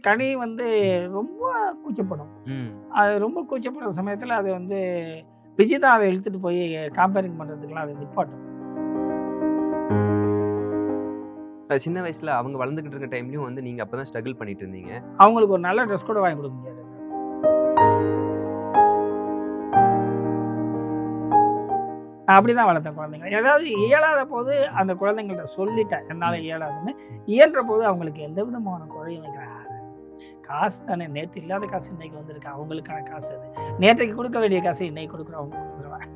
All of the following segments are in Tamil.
கனி வந்து ரொம்ப கூச்சப்படும். அது ரொம்ப கூச்சப்படுற சமயத்தில் அது வந்து விஜய் தான் அதை இழுத்துட்டு போய் காம்பேரிங் பண்ணுறதுக்கெலாம் அது நிப்பாட்டும். சின்ன வயசுல அவங்க வளர்ந்துகிட்டு இருக்க டைம்லயும் வந்து நீங்க அப்பதான் ஸ்ட்ரகிள் பண்ணிட்டு இருந்தீங்க. அவங்களுக்கு ஒரு நல்ல ட்ரெஸ் கூட வாங்கி கொடுக்க முடியாது. அப்படிதான் வளர்த்தேன் குழந்தைங்க. ஏதாவது இயலாத போது அந்த குழந்தைங்கள்ட்ட சொல்லிட்டேன், என்னால் இயலாதுன்னு. இயன்ற போது அவங்களுக்கு எந்த விதமான குறையும் வைக்கிறேன். காசு தானே, நேற்று இல்லாத காசு இன்னைக்கு வந்திருக்கு, அவங்களுக்கான காசு அது. நேற்றைக்கு கொடுக்க வேண்டிய காசு இன்னைக்கு கொடுக்குறவங்க கொடுத்துருவேன்.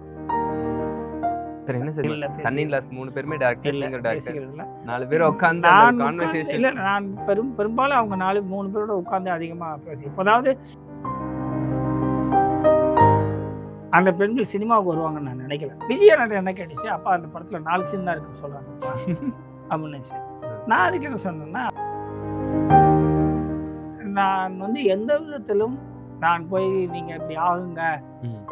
என்ன சார் சன் இன் லாஸ் 3 பேருமே டைரக்டர்ஸ், நீங்க டைரக்டர். 4 பேர் உட்கார்ந்து அந்த கான்வர்சேஷன் இல்ல, நான் பெரும்பாலும் அவங்க 3 பேரோட உட்கார்ந்து அதிகமா பேசி, இப்போதாவது அந்த பெண்கள் சினிமாவுக்கு வருவாங்கன்னு நான் நினைக்கல. விஜய் என்ன கேட்டுச்சு, அப்பா அந்த படத்துல 4 சீன் தான் இருக்குன்னு சொல்றாங்கப்பா அப்படின்னுச்சு. நான் அதுக்கு என்ன சொன்னேன்னா, நான் வந்து எந்த விதத்திலும் நான் போய் நீங்க இப்படி ஆகுங்க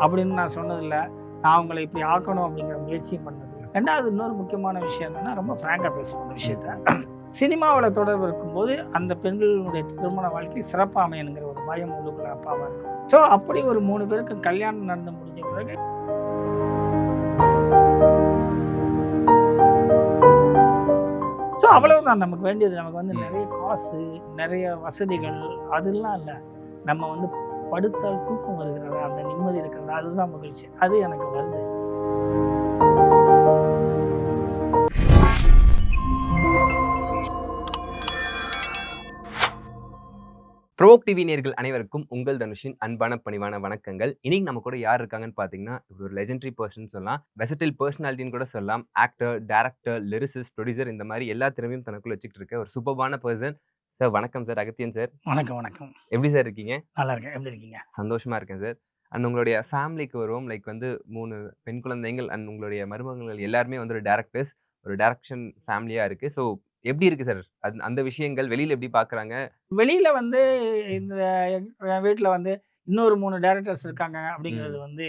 அப்படின்னு நான் சொன்னதில்லை. நான் உங்களை இப்படி ஆக்கணும் அப்படிங்கிற முயற்சியும் பண்ணதில்லை. ரெண்டாவது இன்னொரு முக்கியமான விஷயம் என்னன்னா, ரொம்ப ஃப்ராங்காக பேசுவோம் அந்த விஷயத்த. சினிமாவில் தொடர்பு இருக்கும்போது அந்த பெண்களுடைய திருமண வாழ்க்கை சிறப்பாக அமையணுங்கிற ஒரு பயம் உள்ளுக்குள்ள அப்பாவாக இருக்கும். ஸோ அப்படி ஒரு 3 பேருக்கு கல்யாணம் நடந்து முடிஞ்ச பிறகு ஸோ அவ்வளவுதான் நமக்கு வேண்டியது. நமக்கு வந்து நிறைய காசு, நிறைய வசதிகள் அதெல்லாம் இல்லை. நம்ம வந்து படுத்தால் தூக்கம் வருகிறதா, அந்த நிம்மதி இருக்கிறதா, அதுதான் மகிழ்ச்சி. அது எனக்கு வருது. ப்ரோவோக் டிவி நேயர்கள் அனைவருக்கும் உங்கள் தனுஷின் அன்பான பணிவான வணக்கங்கள். இன்னைக்கு நம்ம கூட யார் இருக்காங்கன்னு பார்த்தீங்கன்னா, ஒரு லெஜெண்டரி பர்சன் சொல்லலாம், வெசட்டில் பர்சனாலிட்டின்னு கூட சொல்லலாம். ஆக்டர், டைரக்டர், லிரிசிஸ்ட், ப்ரொடியூசர், இந்த மாதிரி எல்லா திறமையும் தனக்குள்ள வச்சுக்கிட்டு இருக்க ஒரு சூப்பர்பான பர்சன். சார் வணக்கம் சார், அகத்தியன் சார். வணக்கம். எப்படி சார் இருக்கீங்க? நல்லா இருக்கேன். எப்படி இருக்கீங்க? சந்தோஷமா இருக்கேன் சார். அண்ட் உங்களுடைய ஃபேமிலிக்கு வருவோம். லைக் வந்து 3 பெண் குழந்தைகள் அண்ட் உங்களுடைய மருமகங்கள் எல்லாருமே வந்து ஒரு டைரக்டர்ஸ், ஒரு டைரக்ஷன் ஃபேமிலியா இருக்கு. ஸோ எப்படி இருக்கு சார் அந்த விஷயங்கள்? வெளியில எப்படி பார்க்குறாங்க? வெளியில வந்து இந்த என் வீட்டில் வந்து இன்னொரு 3 டைரக்டர்ஸ் இருக்காங்க அப்படிங்கிறது வந்து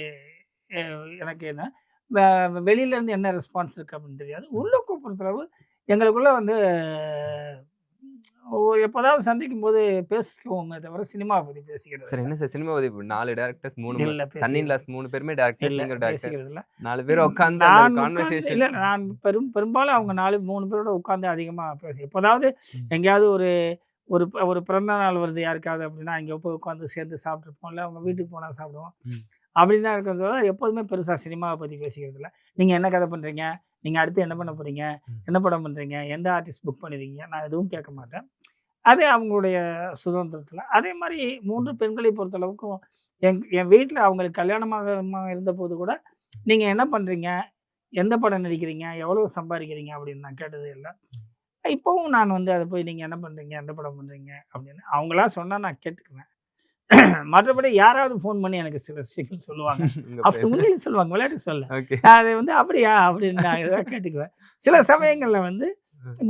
எனக்கு என்ன வெளியிலேருந்து என்ன ரெஸ்பான்ஸ் இருக்குது அப்படின்னு தெரியாது. உள்ளுக்கு பொறுத்தளவு எங்களுக்குள்ள வந்து எப்போதாவது சந்திக்கும் போது பேசுவோமே தவிர சினிமாவை பற்றி பேசிக்கிறது சார். என்ன சார் சினிமா பத்தி 4 டைரக்டர்ஸ், 3 சன் இன் லாஸ் 3 பேருமே டைரக்டர்ஸ், நீங்க டைரக்டர். 4 பேர் உட்கார்ந்து அந்த கான்வர்சேஷன் இல்ல, நான் பெரும்பாலும் அவங்க 3 பேரோட உட்கார்ந்து அதிகமா பேசி, எப்போதாவது எங்கேயாவது ஒரு பிறந்த நாள் வருது யாருக்காவது அப்படின்னா இங்கே போய் உட்காந்து சேர்ந்து சாப்பிட்ருப்போம், இல்லை அவங்க வீட்டுக்கு போனால் சாப்பிடுவோம். அப்படின்னா இருக்கிறத எப்போதுமே பெருசாக சினிமாவை பற்றி பேசிக்கிறது இல்லை. நீங்கள் என்ன கதை பண்ணுறீங்க, நீங்கள் அடுத்து என்ன பண்ண போகிறீங்க, என்ன படம் பண்ணுறீங்க, எந்த ஆர்டிஸ்ட் புக் பண்ணிருக்கீங்க, நான் எதுவும் கேட்க மாட்டேன். அது அவங்களுடைய சுதந்திரத்தில். அதே மாதிரி 3 பெண்களை பொறுத்தளவுக்கும் என் வீட்டில் அவங்களுக்கு கல்யாணமாக இருந்தபோது கூட நீங்கள் என்ன பண்ணுறீங்க, எந்த படம் நடிக்கிறீங்க, எவ்வளோ சம்பாதிக்கிறீங்க அப்படின்னு நான் கேட்டதே இல்லை. இப்போவும் நான் வந்து அதை போய் நீங்கள் என்ன பண்ணுறீங்க, எந்த படம் பண்ணுறீங்க அப்படின்னு அவங்களா சொன்னால் நான் கேட்டுக்குவேன். மற்றபடி யாராவது ஃபோன் பண்ணி எனக்கு சில விஷயங்கள் சொல்லுவாங்க, அப்படி உண்மையில சொல்லுவாங்க, விளையாட்டு சொல்ல. அது வந்து அப்படியா அப்படின்னு நான் எதாவது கேட்டுக்குவேன். சில சமயங்களில் வந்து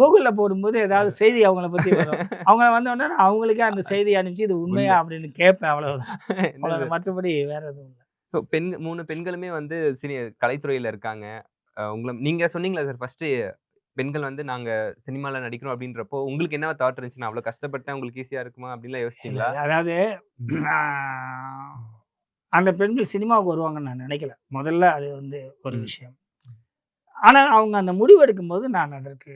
கூகுளில் போடும்போது ஏதாவது செய்தி அவங்கள பற்றி வரும். அவங்க வந்தோடனே அவங்களுக்கே அந்த செய்தி அனுப்பிச்சு இது உண்மையா அப்படின்னு கேட்பேன். அவ்வளோதான். மற்றபடி வேற எதுவும் இல்லை. ஸோ 3 பெண்களுமே வந்து கலைத்துறையில் இருக்காங்க. நீங்க சொன்னீங்களா சார் ஃபர்ஸ்ட் பெண்கள் வந்து நாங்க சினிமாவில் நடிக்கிறோம் அப்படின்றப்போ உங்களுக்கு என்ன தாட் இருந்துச்சு? நான் அவ்வளோ கஷ்டப்பட்டேன், உங்களுக்கு ஈஸியாக இருக்குமா அப்படின்லாம் யோசிச்சிங்களா? அதாவது அந்த பெண்கள் சினிமாவுக்கு வருவாங்கன்னு நான் நினைக்கல. முதல்ல அது வந்து ஒரு விஷயம். ஆனால் அவங்க அந்த முடிவு எடுக்கும்போது நான் அதற்கு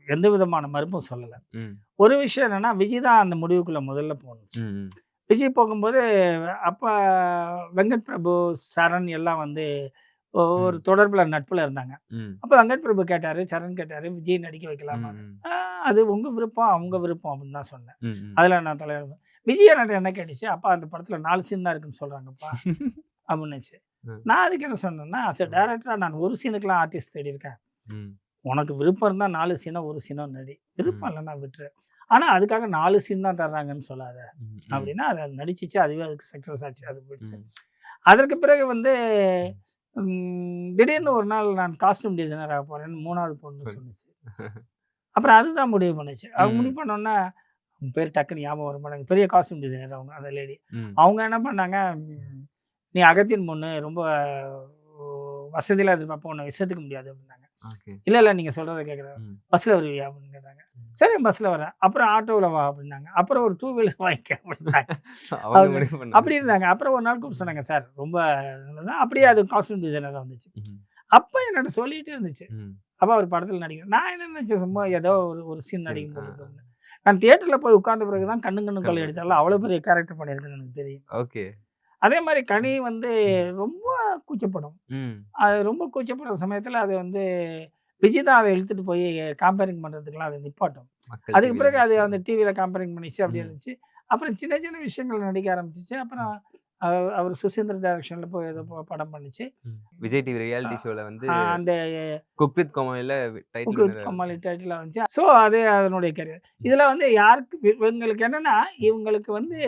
எந்த விதமான மறுப்பும் சொல்லலை. ஒரு விஷயம் என்னன்னா, விஜய் தான் அந்த முடிவுக்குள்ள முதல்ல போணுச்சு. விஜய் போகும்போது அப்போ வெங்கட் பிரபு, சரண் எல்லாம் வந்து ஒரு தொடர்பில் நட்பில் இருந்தாங்க. அப்போ வெங்கட் பிரபு கேட்டார், சரண் கேட்டார், விஜய் நடிக்க வைக்கலாமா? அது உங்கள் விருப்பம், அவங்க விருப்பம் அப்படின்னு தான் சொன்னேன். அதில் நான் தலையிடுவேன். விஜய் என்ன கேட்டுச்சு, அப்பா அந்த படத்தில் 4 சீன் தான் இருக்குன்னு சொல்கிறாங்கப்பா அப்படின்னுச்சு. நான் அதுக்கு என்ன சொன்னேன்னா, அஸ் எ டைரக்டராக நான் ஒரு சீனுக்கெலாம் ஆர்டிஸ்ட் தேடி இருக்கேன். உனக்கு விருப்பம் இருந்தால் 4 சீனோ 1 சீனோ நடி, விருப்பம் இல்லைன்னா விட்டுரு. ஆனால் அதுக்காக 4 சீன் தான் தர்றாங்கன்னு சொல்லாத அப்படின்னா, அது நடிச்சிச்சு, அதுவே அதுக்கு சக்ஸஸ் ஆச்சு, அது போயிடுச்சு. அதற்கு பிறகு வந்து திடீர்னு ஒரு நாள் நான் காஸ்டியூம் டிசைனராக போகிறேன்னு 3வது பொண்ணு சொன்னிச்சு. அப்புறம் அதுதான் முடிவு பண்ணுச்சு. அவங்க முடிவு பண்ணோன்னா, அவங்க பேர் டக்குன்னு ஞாபகம் வர மாட்டாங்க, பெரிய காஸ்டியூம் டிசைனர் அவங்க, அந்த லேடி. அவங்க என்ன பண்ணாங்க, நீ அகத்தின் பொண்ணு, ரொம்ப வசதியில் எதிர்பார்ப்போம், உன்னை விசத்துக்க முடியாது அப்படின்னாங்க. ஓகே. இல்லை நீங்கள் சொல்கிறத கேட்குறேன். ம். பஸ்ஸில் வருவியா அப்படின்னு கேட்டாங்க. சரி பஸ்ஸில் வரேன். அப்புறம் ஆட்டோவில் வா அப்படின்னாங்க. அப்புறம் ஒரு 2 வீலர் வாங்கிக்க அப்படின்னாங்க. அவங்க அவங்க முடிவு பண்ணாங்க. அப்படி இருந்தாங்க. அப்புறம் ஒரு நாள் கூப்பிட்டு சொன்னாங்க, சார் ரொம்ப நல்லது. அப்படியே அது காஸ்டியூம் டிசைனராக வந்துச்சு. ம். அப்போ என்னோட சொல்லிகிட்டே இருந்துச்சு. ம். அப்போ அவர் படத்தில் நடிக்கிறேன். நான் என்ன நினச்சேன், சும்மா ஏதோ ஒரு சீன் சரி. நடிக்கும் போது. நான் தியேட்டரில் போய் உட்கார்ந்த பிறகு தான் கண்ணு கண்ணு கொள்ளை அடித்தாலும் அவ்வளோ பெரிய கேரக்டர் பண்ணியிருக்கேன்னு எனக்கு தெரியும். ஓகே. அதே மாதிரி கனி வந்து ரொம்ப கூச்சப்படும். ம். அது ரொம்ப கூச்சப்படுற சமயத்தில் அது வந்து விஜய் தான் அதை இழுத்துட்டு போய் கம்பேரிங் பண்ணுறதுக்குலாம் அது நிப்பாட்டும். மக்கள் அதுக்கு டிவில பிறகு அது நடிச்சிட்டாங்க. அந்த டிவியில் கம்பேரிங் பண்ணிச்சு அப்படி ம். இருந்துச்சு. அப்புறம் சின்ன சின்ன விஷயங்கள் நடிக்க ஆரம்பிச்சிச்சு. அப்புறம் அவர் சுசீந்திர டைரக்ஷனில் போய் ஏதோ படம் பண்ணிச்சு. விஜய் டிவி ரியாலிட்டி ஷோல வந்து அந்த குக் வித் கோமாளில title cook with Comali title வந்துச்சு. ஸோ அது அதனுடைய கரியர். இதில் வந்து யாருக்கு இவங்களுக்கு என்னென்னா, இவங்களுக்கு வந்து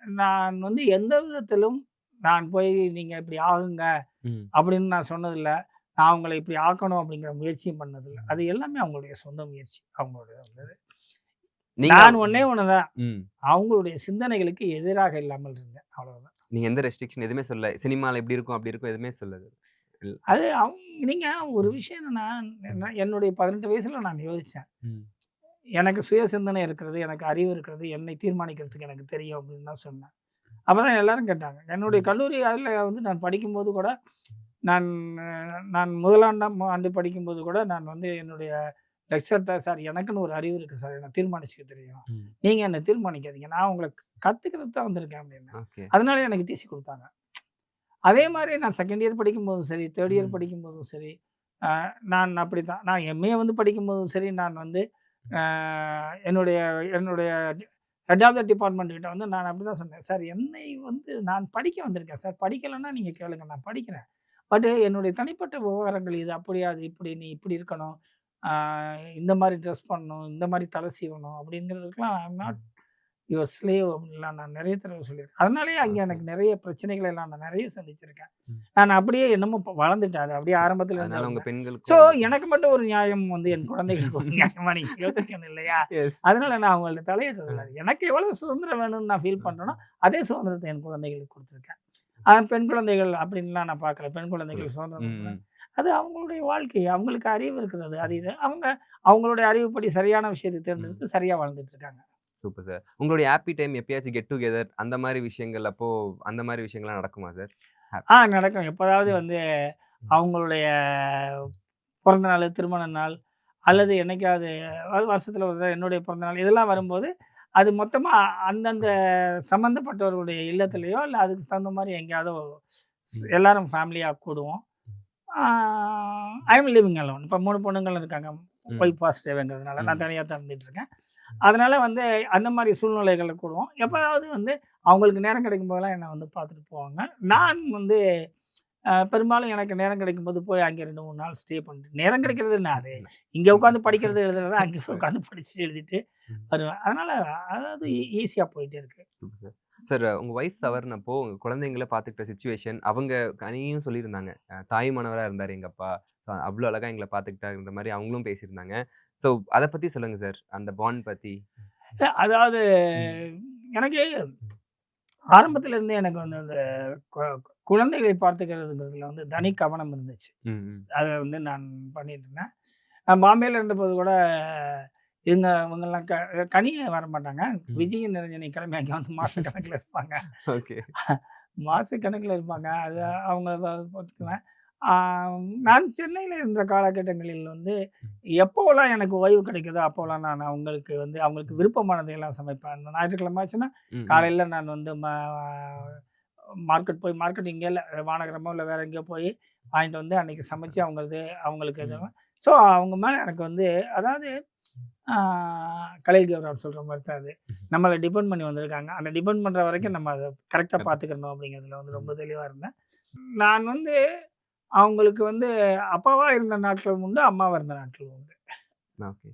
நான் வந்து எந்த விதத்திலும் நான் போய் நீங்கள் இப்படி ஆகுங்க அப்படின்னு நான் சொன்னதில்ல. நான் அவங்கள இப்படி ஆக்கணும் அப்படிங்கிற முயற்சியும் பண்ணதில்ல. அது எல்லாமே அவங்களுடைய சொந்த முயற்சி. அவங்களுடைய வந்தது. நான் ஒண்ணே ஒண்ணுதான். அவங்களுடைய சிந்தனைகளுக்கு எதிராக இல்லாமல் இருந்தேன். அவ்வளவுதான். நீங்க எந்த ரெஸ்ட்ரிக்ஷன் எதுவுமே சொல்லல. சினிமால இப்படி இருக்கும், அப்படி இருக்கும் எதுவுமே சொல்லல. அது நீங்க ஒரு விஷயம் என்னன்னா, என்னுடைய 18 வயசுல நான் யோசிச்சேன். எனக்கு சுய சிந்தனை இருக்கிறது, எனக்கு அறிவு இருக்கிறது, என்னை தீர்மானிக்கிறதுக்கு எனக்கு தெரியும் அப்படின்னு தான் சொன்னேன். அப்பதான் எல்லாரும் கேட்டாங்க. என்னுடைய கல்லூரி அதில் வந்து நான் படிக்கும்போது கூட, நான் நான் முதலாண்டாம் ஆண்டு படிக்கும்போது கூட நான் வந்து என்னுடைய லெக்சர்ட்ட, சார் எனக்குன்னு ஒரு அறிவு இருக்குது சார், என்னை தீர்மானிச்சுக்க தெரியும். நீங்கள் என்னை தீர்மானிக்காதீங்க, நான் உங்களை கற்றுக்கிறது தான் வந்திருக்கேன் அப்படின்னு. அதனால எனக்கு டிசி கொடுத்தாங்க. அதே மாதிரி நான் செகண்ட் இயர் படிக்கும்போதும் சரி, தேர்ட் இயர் படிக்கும்போதும் சரி, நான் அப்படி தான். நான் எம்ஏ வந்து படிக்கும்போதும் சரி, நான் வந்து என்னுடைய என்னுடைய ஹெட் ஆஃப் த டிபார்ட்மெண்ட் கிட்ட வந்து நான் அப்படி தான் சொன்னேன், சார் என்னை வந்து நான் படிக்க வந்திருக்கேன் சார், படிக்கலைன்னா நீங்கள் கேளுங்க, நான் படிக்கிறேன். பட் என்னுடைய தனிப்பட்ட விவகாரங்கள் இது அப்படியா, அது இப்படி, நீ இப்படி இருக்கணும், இந்த மாதிரி ட்ரெஸ் பண்ணணும், இந்த மாதிரி தலை சீவணும் அப்படிங்கிறதுக்கெலாம் ஐம் நாட் யுவர் ஸ்லேவ் அப்படின்லாம் நான் நிறைய தடவை சொல்லியிருக்கேன். அதனாலேயே அங்கே எனக்கு நிறைய பிரச்சனைகளை எல்லாம் நான் நிறைய சந்திச்சிருக்கேன். நான் அப்படியே என்னமோ வளர்ந்துட்டேன். அது அப்படியே ஆரம்பத்தில் இருந்தேன். ஸோ எனக்கு மட்டும் ஒரு நியாயம் வந்து என் குழந்தைகளுக்கு ஒரு நியாயமாக நீங்கள் யோசிக்கணும் இல்லையா? அதனால நான் அவங்கள்ட்ட தலையிடுறதில்லை. எனக்கு எவ்வளோ சுதந்திரம் வேணும்னு நான் ஃபீல் பண்ணுறேனோ அதே சுதந்திரத்தை என் குழந்தைகளுக்கு கொடுத்துருக்கேன். பெண் குழந்தைகள் அப்படின்லாம் நான் பார்க்கல. பெண் குழந்தைகள் சுதந்திரம், அது அவங்களுடைய வாழ்க்கை, அவங்களுக்கு அறிவு இருக்கிறது. அது இது அவங்களுடைய அறிவுப்படி சரியான விஷயத்தை தேர்ந்தெடுத்து சரியாக வாழ்ந்துட்டு இருக்காங்க. Super sir. உங்களுடைய ஹாப்பி டைம் எப்பயாச்சும் கெட் டுகெதர் அந்த மாதிரி விஷயங்கள் அப்போ அந்த மாதிரி விஷயங்கள்லாம் நடக்குமா சார்? நடக்கும். எப்போதாவது வந்து அவங்களுடைய பிறந்த நாள், திருமண நாள் அல்லது என்னைக்காவது வருஷத்தில் ஒரு என்னுடைய பிறந்த நாள் இதெல்லாம் வரும்போது அது மொத்தமாக அந்தந்த சம்மந்தப்பட்டவர்களுடைய இல்லத்துலேயோ இல்லை அதுக்கு தகுந்த மாதிரி எங்கேயாவது எல்லாரும் ஃபேமிலியாக கூடுவோம். I am living alone. இப்போ 3 பொண்ணுங்களும் இருக்காங்க. ஒய்ஃப் ஃபர்ஸ்ட் டேங்கிறதுனால நான் தனியாக தான் இருந்துகிட்டு இருக்கேன். அதனால் வந்து அந்த மாதிரி சூழ்நிலைகளில் கூடுவோம். எப்போதாவது வந்து அவங்களுக்கு நேரம் கிடைக்கும் போதெல்லாம் என்னை வந்து பார்த்துட்டு போவாங்க. நான் வந்து பெரும்பாலும் எனக்கு நேரம் கிடைக்கும்போது போய் அங்கே 2-3 நாள் ஸ்டே பண்ணிட்டு, நேரம் கிடைக்கிறது என்ன, அது இங்கே உட்காந்து படிக்கிறது எழுதுறது அங்கே உட்காந்து படிச்சுட்டு எழுதிட்டு வருவேன். அதனால் அதாவது ஈஸியாக போயிட்டே இருக்கு. சார் உங்கள் ஒய்ஃப் தவறுனப்போ உங்கள் குழந்தைங்களை பார்த்துக்கிட்ட சுச்சுவேஷன் அவங்க கனியும் சொல்லியிருந்தாங்க. தாய்மானவராக இருந்தார் எங்கள் அப்பா, அவ்வளோ அழகாக எங்களை பார்த்துக்கிட்டாருன்ற மாதிரி அவங்களும் பேசியிருந்தாங்க. ஸோ அதை பற்றி சொல்லுங்கள் சார், அந்த பாண்ட் பற்றி. அதாவது எனக்கு ஆரம்பத்திலேருந்தே எனக்கு வந்து அந்த குழந்தைகளை பார்த்துக்கிறதுங்கிறதுல வந்து தனி கவனம் இருந்துச்சு. அதை வந்து நான் பண்ணிட்டு இருந்தேன். நான் பாம்பேயில் இருந்தபோது கூட இவங்கெல்லாம் கனியே வர மாட்டாங்க. விஜய் நிரஞ்சனி கிளம்பி அங்கே வந்து மாதக்கணக்கில் இருப்பாங்க. ஓகே, மாதக்கணக்கில் இருப்பாங்க. அது அவங்க பார்த்துக்குவேன். நான் சென்னையில் இருந்த காலகட்டங்களில் வந்து எப்போவெல்லாம் எனக்கு ஓய்வு கிடைக்குதோ அப்போலாம் நான் அவங்களுக்கு விருப்பமானதையெல்லாம் சமைப்பேன். ஞாயிற்றுக்கிழமை ஆச்சுன்னா காலையில் நான் வந்து மார்க்கெட் இங்கே இல்லை, வானகரமோ இல்லை வேறு எங்கேயோ போய் வாங்கிட்டு வந்து அன்றைக்கி சமைச்சு அவங்களுக்கு எதுவும். ஸோ அவங்க மேலே எனக்கு வந்து அதாவது கலைல் கௌரவ் சொல்கிற மாதிரி தான் அது நம்மளை டிபெண்ட் பண்ணி வந்திருக்காங்க. அந்த டிபெண்ட் பண்ணுற வரைக்கும் நம்ம அதை கரெக்டாக பார்த்துக்கணும் அப்படிங்கிறதுல வந்து ரொம்ப தெளிவாக இருந்தேன். நான் வந்து அவங்களுக்கு வந்து அப்பாவாக இருந்த நாட்களும் உண்டு, அம்மாவாக இருந்த நாட்களும் உண்டு. ஓகே.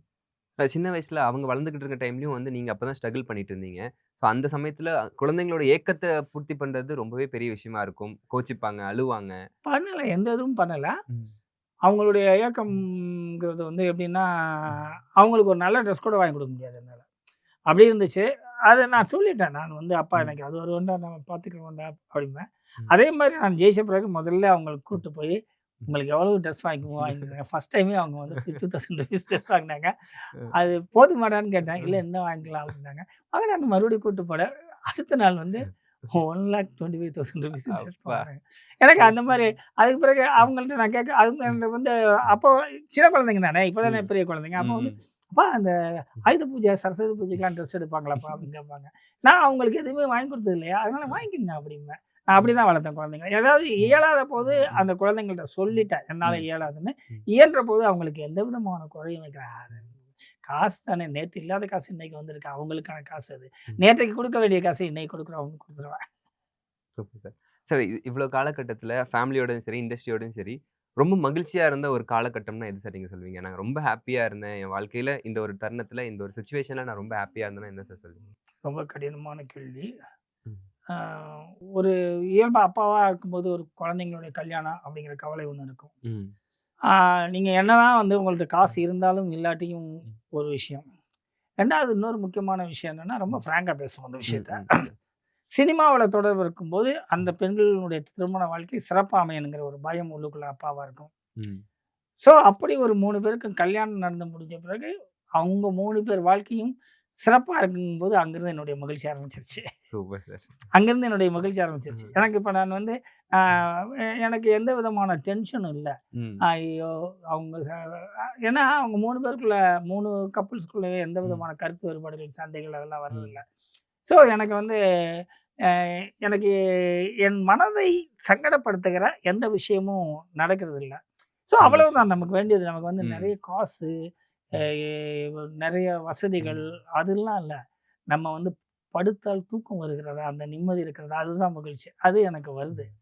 சின்ன வயசில் அவங்க வளர்ந்துக்கிட்டு இருக்க டைம்லையும் வந்து நீங்கள் அப்போ தான் ஸ்ட்ரகிள் பண்ணிட்டு இருந்தீங்க. ஸோ அந்த சமயத்தில் குழந்தைங்களோட ஏக்கத்தை பூர்த்தி பண்ணுறது ரொம்பவே பெரிய விஷயமா இருக்கும். கோச்சிப்பாங்க, அழுவாங்க. பண்ணலை, எந்த இதுவும் பண்ணலை. அவங்களுடைய ஏக்கம்ங்கிறது வந்து எப்படின்னா, அவங்களுக்கு ஒரு நல்ல ட்ரெஸ் கூட வாங்கி கொடுக்க முடியாது என்னால். அப்படி இருந்துச்சு. அதை நான் சொல்லிட்டேன். நான் வந்து அப்பா எனக்கு அது ஒரு வேண்டாம், நம்ம பார்த்துக்க வேண்டாம் அப்படிம்பேன். அதே மாதிரி நான் ஜெயிச்ச பிறகு முதல்ல அவங்களுக்கு கூப்பிட்டு போய் உங்களுக்கு எவ்வளோ ட்ரெஸ் வாங்கிக்கோங்க ஃபர்ஸ்ட் டைமே அவங்க வந்து ₹50,000 ட்ரெஸ் வாங்கினாங்க. அது போதுமாடான்னு கேட்டேன். இல்லை இன்னும் வாங்கிக்கலாம் அப்படின்னாங்க. வாங்கினாங்க மறுபடியும் கூட்டு போனேன். அடுத்த நாள் வந்து ₹1,25,000 ட்ரெஸ் அப்பா! வாங்கினாங்க. எனக்கு அந்த மாதிரி அதுக்கு பிறகு அவங்கள்ட்ட நான் கேட்க அவங்க வந்து அப்போ சின்ன குழந்தைங்க தானே, இப்போ தானே ம். பெரிய குழந்தைங்க. அப்போ வந்து ம். அப்பா அந்த ஆயுத பூஜை, சரஸ்வதி பூஜைக்கெல்லாம் ட்ரெஸ் எடுப்பாங்களாப்பா அப்படின்னு கேட்பாங்க. நான் அவங்களுக்கு எதுவுமே வாங்கி கொடுத்தது இல்லையா, அதனால வாங்கிக்கங்க அப்படிம்பேன். நான் அப்படி தான் வளர்த்தேன் குழந்தைங்கள. ஏதாவது இயலாத போது அந்த குழந்தைங்கள்ட்ட சொல்லிட்டேன், என்னால இயலாதுன்னு. இயன்ற போது அவங்களுக்கு எந்த விதமான குறையும் வைக்கிறேன். காசு தானே, நேத்து இல்லாத காசு இன்னைக்கு வந்திருக்கு. அவங்களுக்கான காசு அது. நேற்றைக்கு குடுக்க வேண்டிய காசு இன்னைக்கு குடுக்குறவங்களுக்கு குடுத்துருவேன். Super sir. சார் இவ்ளோ காலகட்டத்தில ஃபேமிலியோடயும் சரி, இண்டஸ்ட்ரியோடயும் சரி, ரொம்ப மகிழ்ச்சியா இருந்த ஒரு காலகட்டம்னா எது சார் நீங்க சொல்லுவீங்க? நான் ரொம்ப ஹேப்பியா இருந்தேன். என் வாழ்க்கையில இந்த ஒரு தருணத்தில, இந்த ஒரு சிச்சுவேஷன்ல நான் ரொம்ப ஹேப்பியா இருந்தேன்னா என்ன சார் சொல்லுவீங்க? ரொம்ப கடினமான கேள்வி. ம். ஆ ஒரு இயல்பா அப்பாவா இருக்கும்போது ஒரு குழந்தைங்களுடைய கல்யாணம் அப்படிங்கிற கவலை ஒண்ணு இருக்கும். ம். ஆ நீங்க என்னதான் வந்து உங்கள்ட்ட காசு இருந்தாலும் இல்லாட்டியும் ஒரு விஷயம். 2வது இன்னொரு முக்கியமான விஷயம் என்னன்னா, ரொம்ப ஃப்ராங்கா பேசுவோம் அந்த ம். விஷயத்த. ம். சினிமாவுல தொடர்பு இருக்கும்போது, அந்த பெண்களுடைய திருமண வாழ்க்கை சிறப்பா அமையணுங்கிற ஒரு பயம் உள்ளுக்குள்ள அப்பாவா இருக்கும். ம். ஸோ, அப்படி ஒரு 3 பேருக்கு கல்யாணம் நடந்து முடிஞ்ச பிறகு, அவங்க 3 பேர் வாழ்க்கையும் சிறப்பா இருக்குங்கும்போது, அங்கிருந்து என்னுடைய மகிழ்ச்சி ஆரம்பிச்சுருச்சு. Super sir. அங்கிருந்து என்னுடைய மகிழ்ச்சி ஆரம்பிச்சுருச்சு. ம். எனக்கு இப்ப நான் வந்து அ எனக்கு எந்த விதமான டென்ஷனும் இல்ல. ம். ஐயோ! அவங்க ஏன்னா அவங்க 3 பேருக்குள்ள 3 கப்பிள்ஸ்குள்ளயே எந்த ம். விதமான கருத்து வேறுபாடுகள், சண்டைகள் அதெல்லாம் ம். வர்றதில்ல. ஸோ, எனக்கு வந்து அ எனக்கு என் மனதை சங்கடப்படுத்துகிற எந்த விஷயமும் நடக்கிறதில்ல. ஸோ, சந்தோஷம். அவ்வளவுதான் நமக்கு வேண்டியது. நமக்கு வந்து ம். நெறைய காசு, அ ம். நெறைய வசதிகள் ம். அதெல்லாம் இல்ல. நம்ம வந்து படுத்தால் தூக்கம் வருகிறதா, அந்த நிம்மதி இருக்கிறதா, அதுதான் மகிழ்ச்சி. அது எனக்கு வருது. ம்.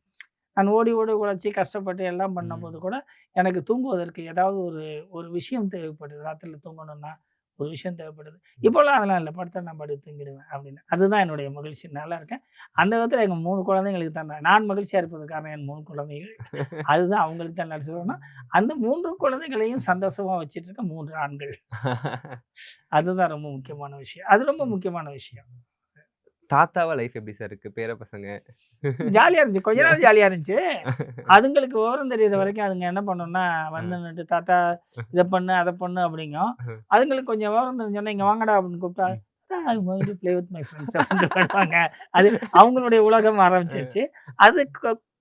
நான் ஓடி ஓடி உழைச்சு கஷ்டப்பட்டு எல்லாம் பண்ணும்போது ம். கூட, எனக்கு தூங்குவதற்கு ஏதாவது ஒரு ஒரு விஷயம் தேவைப்படுது. ராத்திரில தூங்கணும்னா, ஒரு விஷயம் தேவைப்படுது. ம். இப்போலாம் அதெல்லாம் இல்ல. படுத்தா நான் பாட்டுக்கு தூங்கிடுவேன் அப்படின்னு. அதுதான் என்னுடைய மகிழ்ச்சி. நல்லா இருக்கேன். அந்த விதத்தில எங்க 3 குழந்தைங்களுக்கு தான் நான் மகிழ்ச்சியா இருப்பதற்கு காரணம் என் 3 குழந்தைகள். அதுதான் அவங்களுக்கு தான் நன்றி சொல்லணும். அந்த 3 குழந்தைகளையும் சந்தோஷமா வச்சுட்டு இருக்க 3 ஆண்கள். அதுதான் ரொம்ப முக்கியமான விஷயம். அது ரொம்ப முக்கியமான விஷயம். தாத்தாவா லைஃப் எப்படி சார் இருக்கு? பேர பசங்க. ஜாலியா இருந்துச்சு. கொஞ்ச நாள் ஜாலியா இருந்துச்சு. அதுங்களுக்கு விவரம் தெரியிற வரைக்கும் அதுங்க என்ன பண்ணும்னா, வந்து நின்னுட்டு தாத்தா இத பண்ணு, அத பண்ணு அப்படிங்கும். அதுங்களுக்கு கொஞ்சம் விவரம் தெரிஞ்சோனே, "இங்க வாங்கடா" அப்படின்னு கூப்பிட்டா, ம். "I am going to play with my friends" அப்படின்ட்டு வருவாங்க. அது அவங்களுடைய உலகம் ஆரம்பிச்சிருச்சு. அது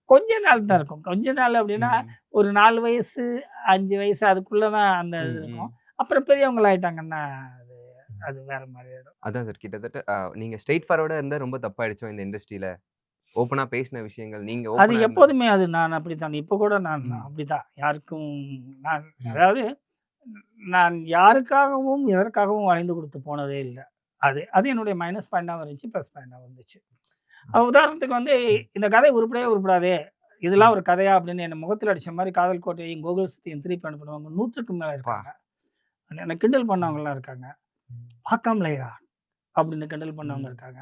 கொஞ்ச நாள் தான் இருக்கும். கொஞ்ச நாள் அப்படின்னா, ம். ஒரு 4 வயசு, 5 வயசு அதுக்குள்ள தான் அந்த இது ம். இருக்கும். ம். அப்புறம் பெரியவங்களாயிட்டாங்கன்னா, அது அது வேற மாரி ஆயிடும். அதான் சார் கிட்டத்தட்ட நீங்க ஸ்ட்ரெய்ட் ஃபார்வர்டா இருந்தா ரொம்ப தப்பாயிடுச்சோ இந்த இண்டஸ்ட்ரியில. ஓப்பனா பேசின விஷயங்கள் நீங்க அது ஓப்பனா இருந்த எப்போதுமே அது நான் அப்படித்தான். இப்ப கூட நான் ம். அப்படிதான். யாருக்கும் நான் ம். அதாவது நான் யாருக்காகவும், எதற்காகவும் வளைந்து கொடுத்து போனதே இல்ல. அது அது என்னுடைய மைனஸ் பாயிண்டாவும் இருந்துச்சு, பிளஸ் பாயிண்டாவும் இருந்துச்சு. உதாரணத்துக்கு வந்து இந்த கதை உருப்படவே உருப்படாதே. இதெல்லாம் ம். ஒரு கதையா அப்படின்னு என்ன முகத்துல அடிச்ச மாரி காதல் கோட்டையும், கோகுல் சித்தியும் திருப்பி அனுப்புனவங்க 100க்கும் மேல அப்பா! இருக்காங்க. என்ன கிண்டல் ம். பண்ணவங்கலாம் இருக்காங்க. ம். "பார்க்காமலையா?" அப்படின்னு கிண்டல் பண்ணவங்க ம். இருக்காங்க.